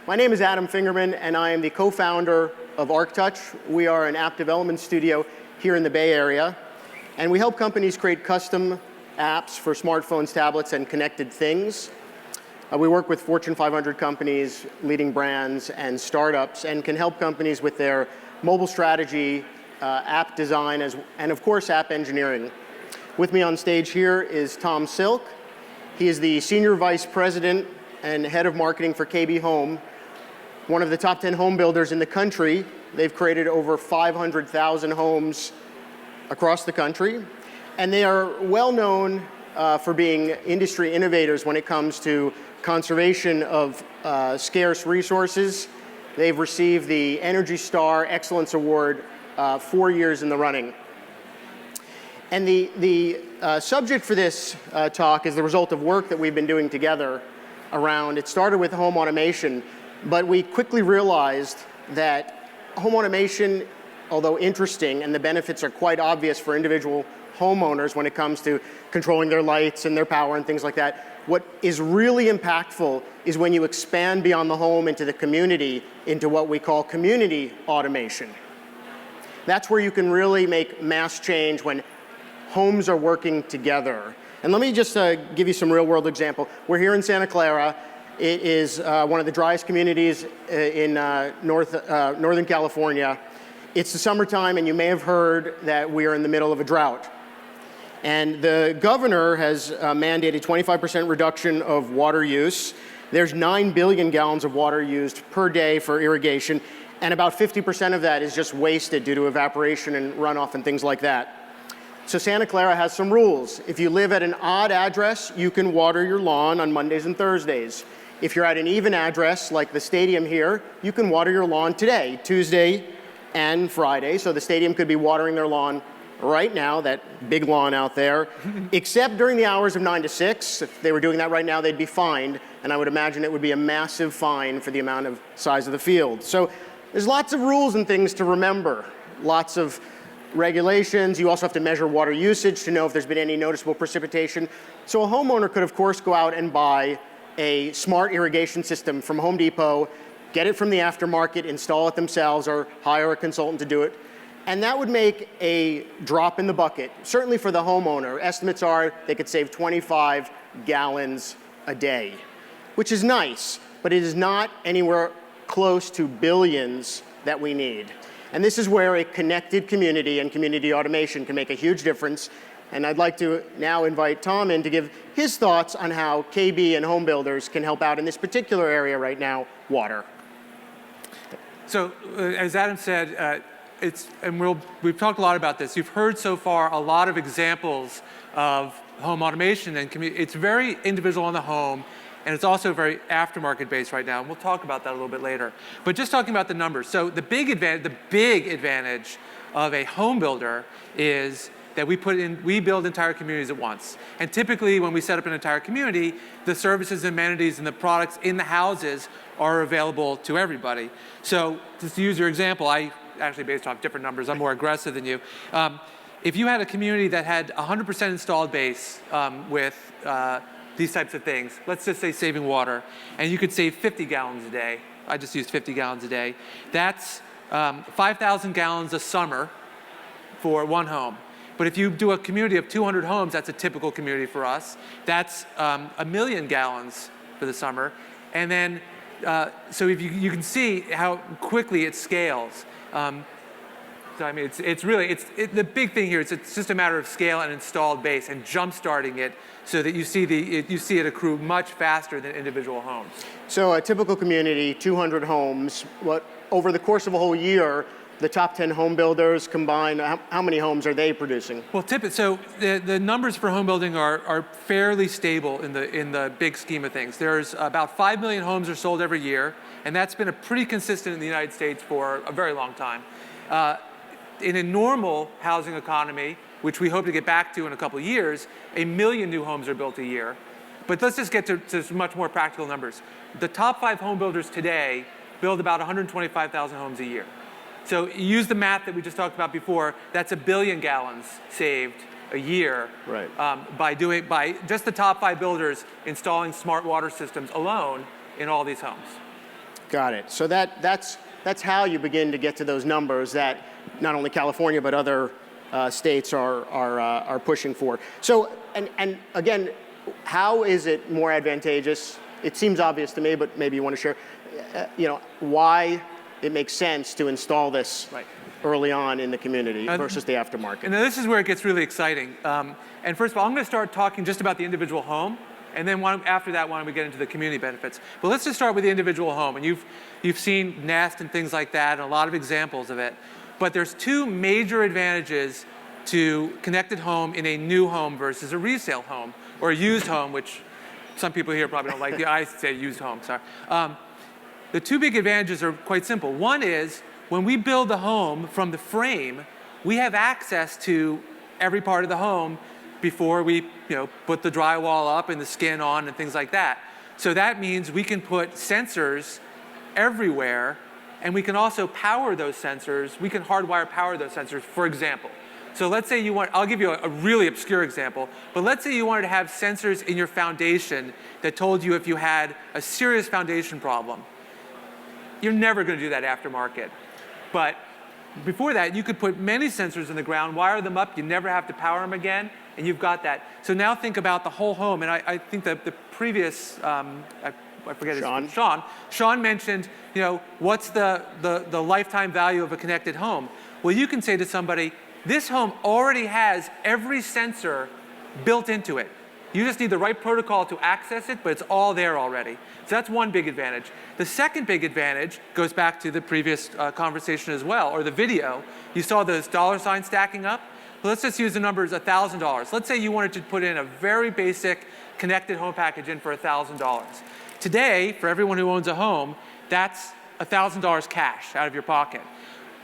My name is Adam Fingerman, and I am the co-founder of ArcTouch. We are an app development studio here in the Bay Area, and we help companies create custom apps for smartphones, tablets, and connected things. We work with Fortune 500 companies, leading brands, and startups, and can help companies with their mobile strategy, app design, and of course, app engineering. With me on stage here is Tom Silk. He is the Senior Vice President and Head of Marketing for KB Home, one of the top 10 home builders in the country. They've created over 500,000 homes across the country, and they are well known for being industry innovators when it comes to conservation of scarce resources. They've received the Energy Star Excellence Award 4 years in the running. And the subject for this talk is the result of work that we've been doing together around, it started with home automation, but we quickly realized that home automation, although interesting, and the benefits are quite obvious for individual homeowners when it comes to controlling their lights and their power and things like that, what is really impactful is when you expand beyond the home into the community, into what we call community automation. That's where you can really make mass change when homes are working together. And let me just give you some real world example. We're here in Santa Clara. It is one of the driest communities in Northern California. It's the summertime, and you may have heard that we are in the middle of a drought. And the governor has mandated 25% reduction of water use. There's 9 billion gallons of water used per day for irrigation, and about 50% of that is just wasted due to evaporation and runoff and things like that. So Santa Clara has some rules. If you live at an odd address, you can water your lawn on Mondays and Thursdays. If you're at an even address, like the stadium here, you can water your lawn today, Tuesday and Friday. So the stadium could be watering their lawn right now, that big lawn out there, except during the hours of 9 to 6. If they were doing that right now, they'd be fined, and I would imagine it would be a massive fine for the amount of size of the field. So there's lots of rules and things to remember, lots of regulations. You also have to measure water usage to know if there's been any noticeable precipitation. So a homeowner could, of course, go out and buy a smart irrigation system from Home Depot, get it from the aftermarket, install it themselves, or hire a consultant to do it. And that would make a drop in the bucket, certainly for the homeowner. Estimates are they could save 25 gallons a day, which is nice, but it is not anywhere close to billions that we need. And this is where a connected community and community automation can make a huge difference. And I'd like to now invite Tom in to give his thoughts on how KB and home builders can help out in this particular area right now, water. So as Adam said, we've talked a lot about this. You've heard so far a lot of examples of home automation, and it's very individual in the home, and it's also very aftermarket based right now, and we'll talk about that a little bit later. But just talking about the numbers, so the big advantage of a home builder is that we build entire communities at once. And typically when we set up an entire community, the services, amenities, and the products in the houses are available to everybody. So just to use your example, I actually based off different numbers, I'm more aggressive than you. If you had a community that had 100% installed base with these types of things, let's just say saving water, and you could save 50 gallons a day. I just used 50 gallons a day. That's 5,000 gallons a summer for one home. But if you do a community of 200 homes, that's a typical community for us. That's 1 million gallons for the summer. And then, so if you can see how quickly it scales. So I mean, the big thing here is it's just a matter of scale and installed base and jump-starting it so that you see it accrue much faster than individual homes. So a typical community, 200 homes. Over the course of a whole year, the top 10 home builders combined, how many homes are they producing? Well, so the numbers for home building are fairly stable in the big scheme of things. There's about 5 million homes are sold every year, and that's been pretty consistent in the United States for a very long time. In a normal housing economy, which we hope to get back to in a couple of years, 1 million new homes are built a year. But let's just get to much more practical numbers. The top 5 home builders today build about 125,000 homes a year. So use the math that we just talked about before. That's 1 billion gallons saved a year, right. By just the top 5 builders installing smart water systems alone in all these homes. Got it. So that's how you begin to get to those numbers that not only California but other states are pushing for. So and again, how is it more advantageous? It seems obvious to me, but maybe you want to share, why it makes sense to install this early on in the community versus the aftermarket. And this is where it gets really exciting. And first of all, I'm going to start talking just about the individual home. And then after that, why don't we get into the community benefits? But let's just start with the individual home. And you've seen Nest and things like that, and a lot of examples of it. But there's two major advantages to connected home in a new home versus a resale home, or a used home, which some people here probably don't like. I say used home, sorry. The two big advantages are quite simple. One is, when we build the home from the frame, we have access to every part of the home before we put the drywall up and the skin on and things like that. So that means we can put sensors everywhere, and we can also power those sensors. We can hardwire power those sensors, for example. So let's say I'll give you a really obscure example, but let's say you wanted to have sensors in your foundation that told you if you had a serious foundation problem. You're never going to do that aftermarket. But before that, you could put many sensors in the ground, wire them up, you never have to power them again, and you've got that. So now think about the whole home, and I think that the previous, I forget his name, Sean mentioned, what's the lifetime value of a connected home? Well, you can say to somebody, this home already has every sensor built into it. You just need the right protocol to access it, but it's all there already. So that's one big advantage. The second big advantage goes back to the previous conversation as well, or the video. You saw those dollar signs stacking up. Well, let's just use the numbers $1,000. Let's say you wanted to put in a very basic connected home package in for $1,000. Today, for everyone who owns a home, that's $1,000 cash out of your pocket.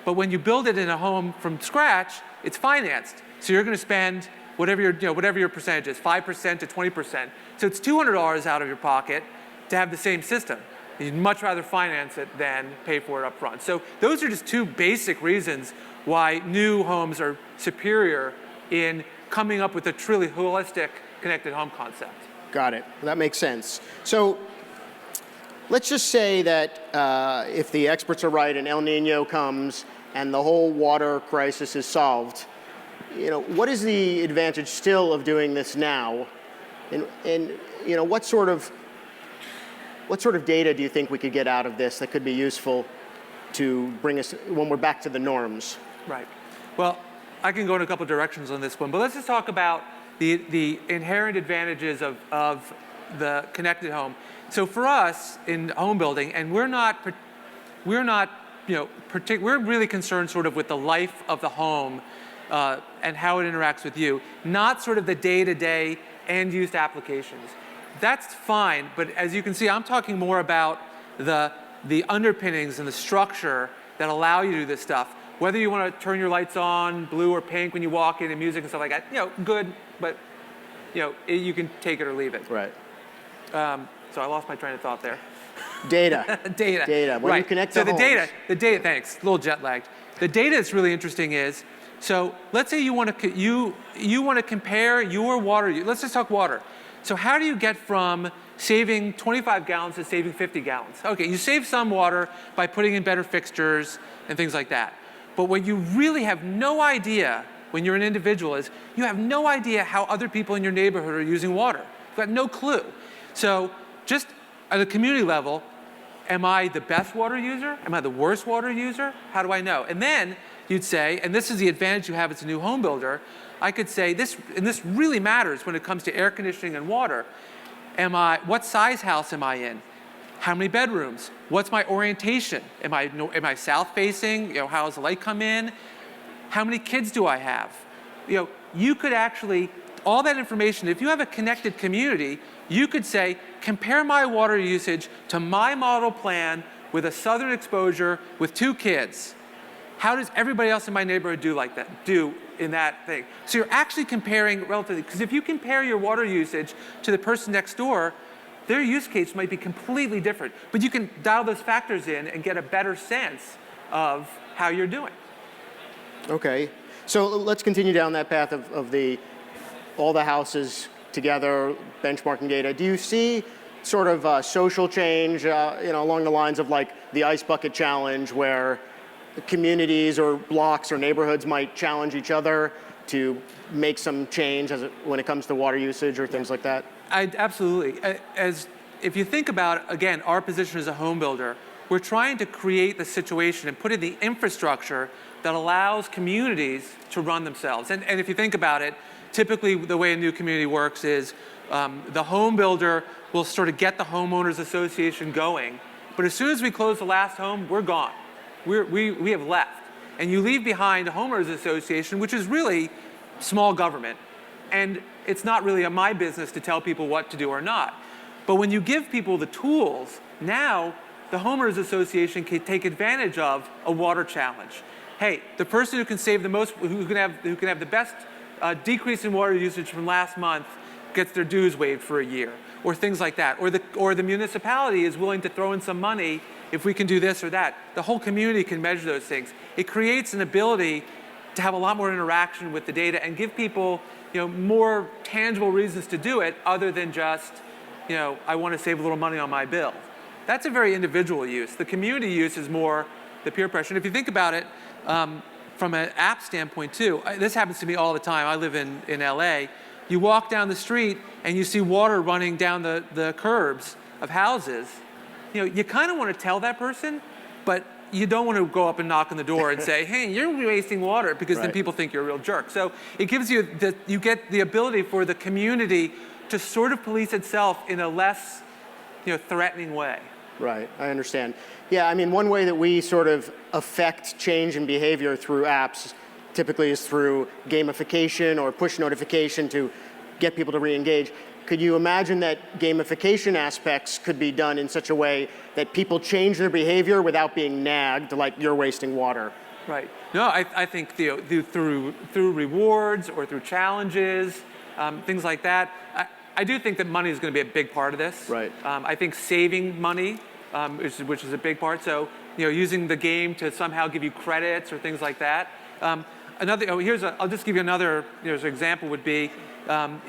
But when you build it in a home from scratch, it's financed. So you're going to spend whatever your percentage is, 5% to 20%. So it's $200 out of your pocket to have the same system. You'd much rather finance it than pay for it up front. So those are just two basic reasons why new homes are superior in coming up with a truly holistic connected home concept. Got it. That makes sense. So let's just say that if the experts are right and El Nino comes and the whole water crisis is solved, what is the advantage still of doing this now? And what sort of data do you think we could get out of this that could be useful to bring us when we're back to the norms? Right. Well, I can go in a couple directions on this one, but let's just talk about the inherent advantages of the connected home. So for us in home building, and we're really concerned sort of with the life of the home and how it interacts with you, not sort of the day-to-day end-use applications. That's fine, but as you can see, I'm talking more about the underpinnings and the structure that allow you to do this stuff. Whether you want to turn your lights on blue or pink when you walk in and music and stuff like that, good, but you can take it or leave it. Right. So I lost my train of thought there. Data. Data. When you connect to homes. The data, thanks, a little jet lagged. The data that's really interesting is, so let's say you want to compare your water, let's just talk water. So how do you get from saving 25 gallons to saving 50 gallons? Okay, you save some water by putting in better fixtures and things like that. But what you really have no idea when you're an individual is you have no idea how other people in your neighborhood are using water. You've got no clue. So just at a community level, am I the best water user? Am I the worst water user? How do I know? And then you'd say, and this is the advantage you have as a new home builder, I could say this, and this really matters when it comes to air conditioning and water. What size house am I in? How many bedrooms? What's my orientation? Am I south facing? How does the light come in? How many kids do I have? You could actually, all that information, if you have a connected community, you could say, compare my water usage to my model plan with a southern exposure with 2 kids. How does everybody else in my neighborhood do in that thing? So you're actually comparing relatively, because if you compare your water usage to the person next door, their use case might be completely different. But you can dial those factors in and get a better sense of how you're doing. Okay. So let's continue down that path of all the houses together, benchmarking data. Do you see sort of social change, along the lines of like the ice bucket challenge, where communities or blocks or neighborhoods might challenge each other to make some change when it comes to water usage or things like that? Absolutely. If you think about, again, our position as a home builder, we're trying to create the situation and put in the infrastructure that allows communities to run themselves. And if you think about it, typically the way a new community works is the home builder will sort of get the homeowners association going, but as soon as we close the last home, we're gone. We have left. And you leave behind a homeowners association, which is really small government. And it's not really my business to tell people what to do or not. But when you give people the tools, now the homeowners association can take advantage of a water challenge. Hey, the person who can save the most, who can have the best decrease in water usage from last month gets their dues waived for a year, or things like that. Or the municipality is willing to throw in some money if we can do this or that. The whole community can measure those things. It creates an ability to have a lot more interaction with the data and give people, more tangible reasons to do it other than just, I want to save a little money on my bill. That's a very individual use. The community use is more the peer pressure. And if you think about it from an app standpoint too, this happens to me all the time. I live in LA. You walk down the street and you see water running down the curbs of houses. You kind of want to tell that person, but you don't want to go up and knock on the door and say, hey, you're wasting water, because then people think you're a real jerk. So it gives you you get the ability for the community to sort of police itself in a less threatening way. Right, I understand. Yeah, I mean, one way that we sort of affect change in behavior through apps typically is through gamification or push notification to get people to re-engage. Could you imagine that gamification aspects could be done in such a way that people change their behavior without being nagged, like you're wasting water? Right. No, I think through rewards or through challenges, things like that. I do think that money is going to be a big part of this. Right. I think saving money, which is a big part. So using the game to somehow give you credits or things like that. I'll just give you another example would be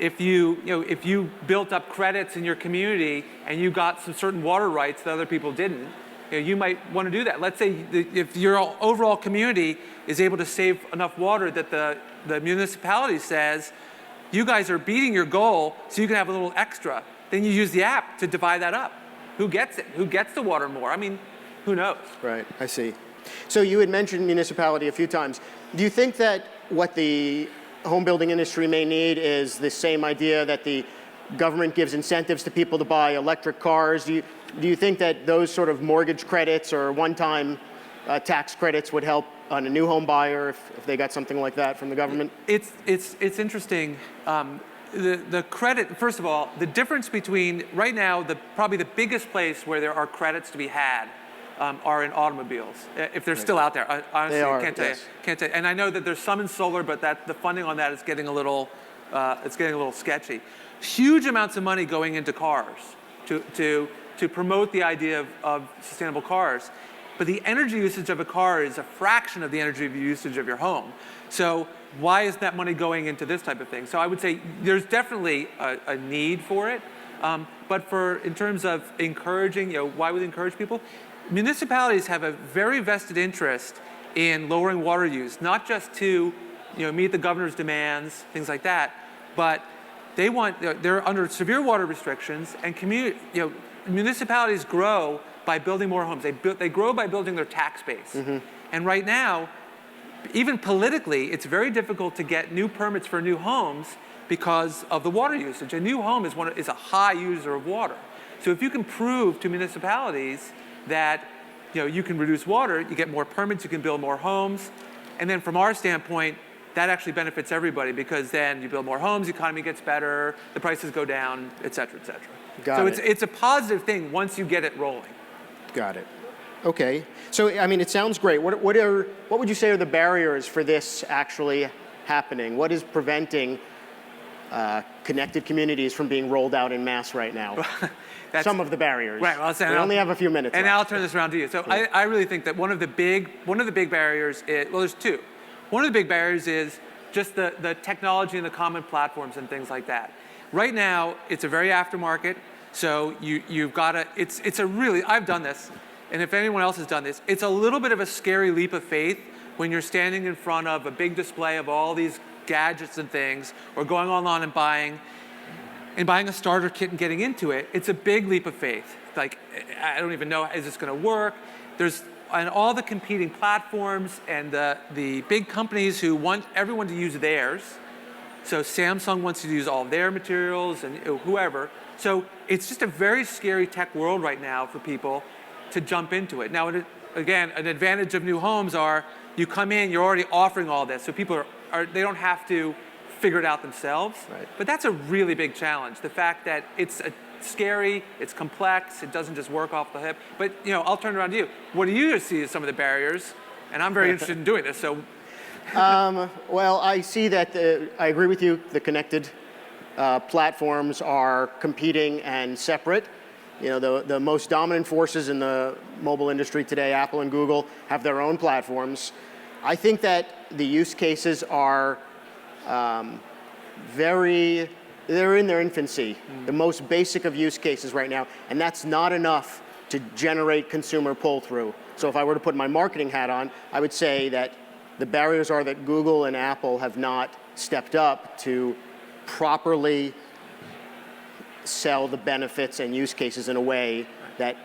if you built up credits in your community and you got some certain water rights that other people didn't, you might want to do that. Let's say if your overall community is able to save enough water that the municipality says, you guys are beating your goal, so you can have a little extra, then you use the app to divide that up. Who gets it? Who gets the water more? I mean, who knows? Right, I see. So you had mentioned municipality a few times. Do you think that what the home building industry may need is the same idea that the government gives incentives to people to buy electric cars? Do you think that those sort of mortgage credits or one-time tax credits would help on a new home buyer if they got something like that from the government? It's interesting. The credit, first of all, the difference between right now, probably the biggest place where there are credits to be had are in automobiles, if they're still out there. Honestly, I can't tell you. And I know that there's some in solar, but the funding on that is getting a little sketchy. Huge amounts of money going into cars to promote the idea of sustainable cars. But the energy usage of a car is a fraction of the energy usage of your home. So why is that money going into this type of thing? So I would say there's definitely a need for it. But in terms of encouraging, why would we encourage people? Municipalities have a very vested interest in lowering water use, not just to meet the governor's demands, things like that, but they're under severe water restrictions, and municipalities grow by building more homes. They grow by building their tax base. Mm-hmm. And right now, even politically, it's very difficult to get new permits for new homes because of the water usage. A new home is a high user of water. So if you can prove to municipalities that you can reduce water, you get more permits, you can build more homes, and then from our standpoint, that actually benefits everybody, because then you build more homes, the economy gets better, the prices go down, et cetera, et cetera. It's a positive thing once you get it rolling. Got it. Okay. So I mean, it sounds great. What would you say are the barriers for this actually happening? What is preventing connected communities from being rolled out en masse right now? Some of the barriers. Right. Well, we only have a few minutes. And left. I'll turn this around to you. So yeah. I really think that one of the big barriers is, well, there's two. One of the big barriers is just the technology and the common platforms and things like that. Right now, it's a very aftermarket. So you've got to, it's a really, I've done this, and if anyone else has done this, it's a little bit of a scary leap of faith when you're standing in front of a big display of all these gadgets and things, or going online and buying a starter kit and getting into it. It's a big leap of faith. Like, I don't even know, is this going to work? And all the competing platforms and the big companies who want everyone to use theirs. So Samsung wants to use all their materials and whoever. So it's just a very scary tech world right now for people to jump into it. Now, again, an advantage of new homes are you come in, you're already offering all this. So people they don't have to figure it out themselves. Right. But that's a really big challenge. The fact that it's scary, it's complex, it doesn't just work off the hip. But I'll turn around to you. What do you see as some of the barriers? And I'm very interested in doing this. So, well, I see that I agree with you. The connected platforms are competing and separate. The most dominant forces in the mobile industry today, Apple and Google, have their own platforms. I think that the use cases are they're in their infancy, the most basic of use cases right now, and that's not enough to generate consumer pull-through. So if I were to put my marketing hat on, I would say that the barriers are that Google and Apple have not stepped up to properly sell the benefits and use cases in a way that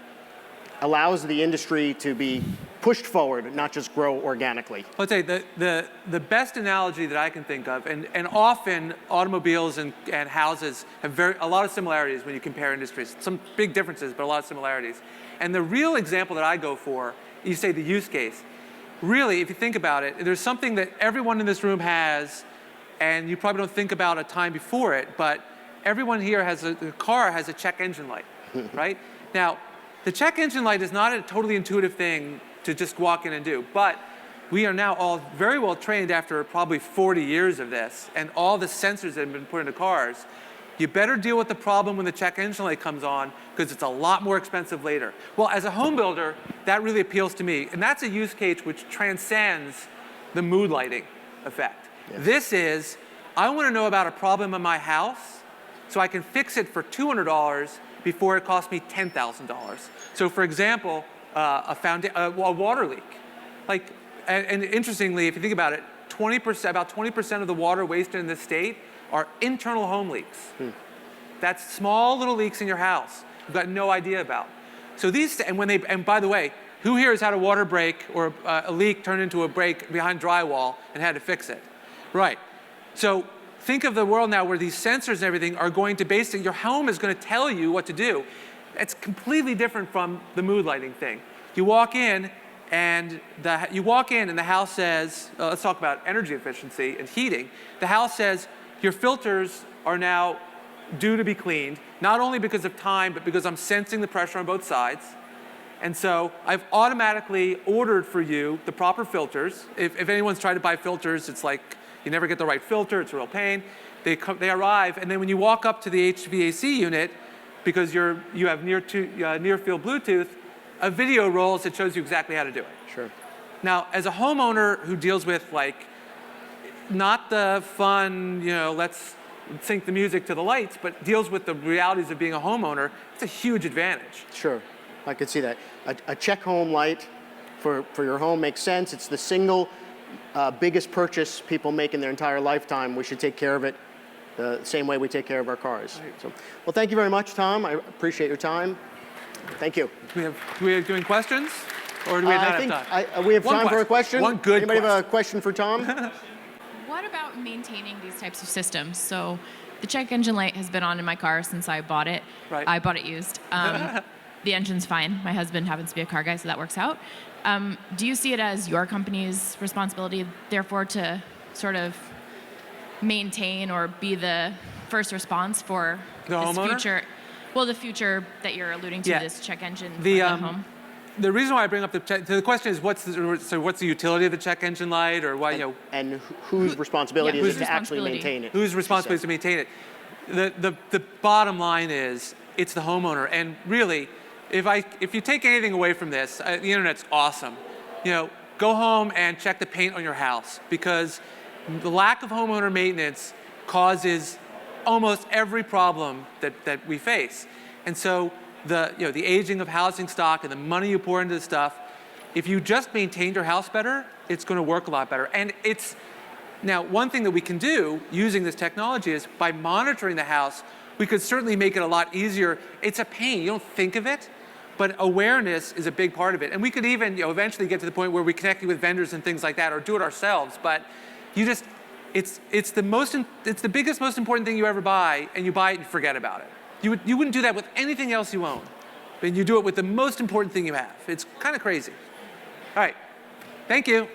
allows the industry to be pushed forward, not just grow organically. I'll tell you, the best analogy that I can think of, and often automobiles and houses have a lot of similarities when you compare industries. Some big differences, but a lot of similarities. And the real example that I go for, you say the use case. Really, if you think about it, there's something that everyone in this room has, and you probably don't think about a time before it, but everyone here the car has a check engine light, right? Now, the check engine light is not a totally intuitive thing to just walk in and do, but we are now all very well trained after probably 40 years of this, and all the sensors that have been put into cars. You better deal with the problem when the check engine light comes on, because it's a lot more expensive later. Well, as a home builder, that really appeals to me, and that's a use case which transcends the mood lighting effect. Yes. This is, I want to know about a problem in my house, so I can fix it for $200 before it costs me $10,000. So for example, a water leak. And interestingly, if you think about it, about 20% of the water wasted in this state are internal home leaks. That's small little leaks in your house you've got no idea about. So and by the way, who here has had a water break or a leak turn into a break behind drywall and had to fix it? Right. So think of the world now where these sensors and everything are going to basically, your home is going to tell you what to do. It's completely different from the mood lighting thing. You walk in and the house says, let's talk about energy efficiency and heating. The house says your filters are now due to be cleaned, not only because of time, but because I'm sensing the pressure on both sides. And so I've automatically ordered for you the proper filters. If anyone's tried to buy filters, it's like you never get the right filter, it's a real pain. They arrive, and then when you walk up to the HVAC unit, because you have near field Bluetooth, a video rolls that shows you exactly how to do it. Sure. Now, as a homeowner who deals with not the fun, let's sync the music to the lights, but deals with the realities of being a homeowner, it's a huge advantage. Sure, I could see that. A check home light for your home makes sense. It's the single biggest purchase people make in their entire lifetime. We should take care of it the same way we take care of our cars. Right. So, well, thank you very much, Tom. I appreciate your time. Thank you. Do we have doing questions? Or do we not have time? We have time for a question. One good Anybody have a question for Tom? What about maintaining these types of systems? So the check engine light has been on in my car since I bought it. Right. I bought it used. The engine's fine. My husband happens to be a car guy, so that works out. Do you see it as your company's responsibility, therefore, to sort of maintain or be the first response for this future? Well, the future that you're alluding to, this check engine for the home. The reason why I bring up the question is what's the utility of the check engine light, or why and whose responsibility is it to actually maintain it? Whose responsibility is to maintain it? The bottom line is it's the homeowner, and really, if you take anything away from this, the internet's awesome. Go home and check the paint on your house, because the lack of homeowner maintenance causes almost every problem that we face. And so the aging of housing stock and the money you pour into this stuff, if you just maintained your house better, it's going to work a lot better. And now, one thing that we can do using this technology is by monitoring the house, we could certainly make it a lot easier. It's a pain. You don't think of it, but awareness is a big part of it. And we could even eventually get to the point where we connect you with vendors and things like that, or do it ourselves. But it's the biggest, most important thing you ever buy, and you buy it and forget about it. You wouldn't do that with anything else you own, but you do it with the most important thing you have. It's kind of crazy. All right, thank you.